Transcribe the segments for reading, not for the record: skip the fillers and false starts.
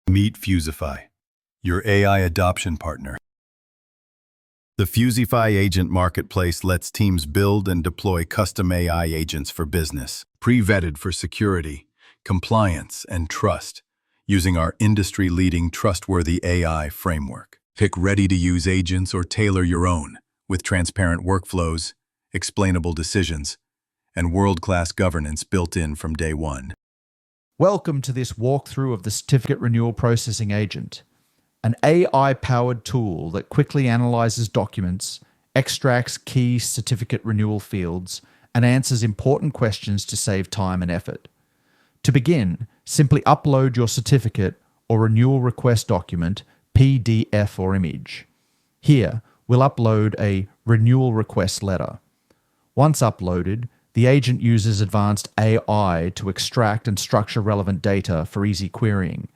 Meet Fusefy, your AI adoption partner. The Fusefy agent marketplace lets teams build and deploy custom AI agents for business, pre-vetted for security, compliance, and trust, using our industry-leading trustworthy AI framework. Pick ready-to-use agents or tailor your own, with transparent workflows, explainable decisions, and world-class governance built in from day one. Welcome to this walkthrough of the Certificate Renewal Processing Agent, an AI-powered tool that quickly analyzes documents, extracts key certificate renewal fields, and answers important questions to save time and effort. To begin, simply upload your certificate or renewal request document, PDF or image. Here, we'll upload a renewal request letter. Once uploaded, the agent uses advanced AI to extract and structure relevant data for easy querying.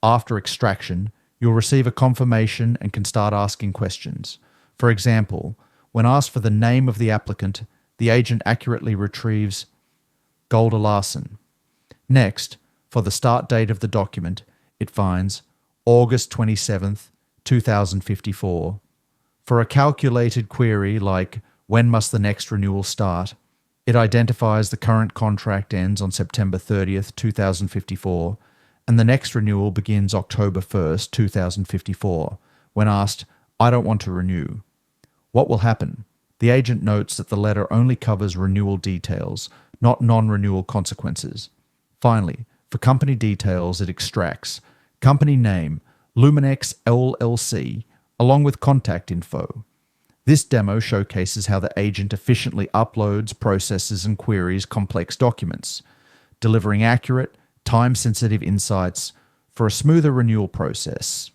After extraction, you'll receive a confirmation and can start asking questions. For example, when asked for the name of the applicant, the agent accurately retrieves Golda Larson. Next, for the start date of the document, it finds August 27th, 2054. For a calculated query like when must the next renewal start, it identifies the current contract ends on September 30th, 2054, and the next renewal begins October 1st, 2054. When asked, I don't want to renew. What will happen? The agent notes that the letter only covers renewal details, not non-renewal consequences. Finally, for company details, it extracts company name, Luminex LLC, along with contact info. This demo showcases how the agent efficiently uploads, processes, and queries complex documents, delivering accurate, time-sensitive insights for a smoother renewal process.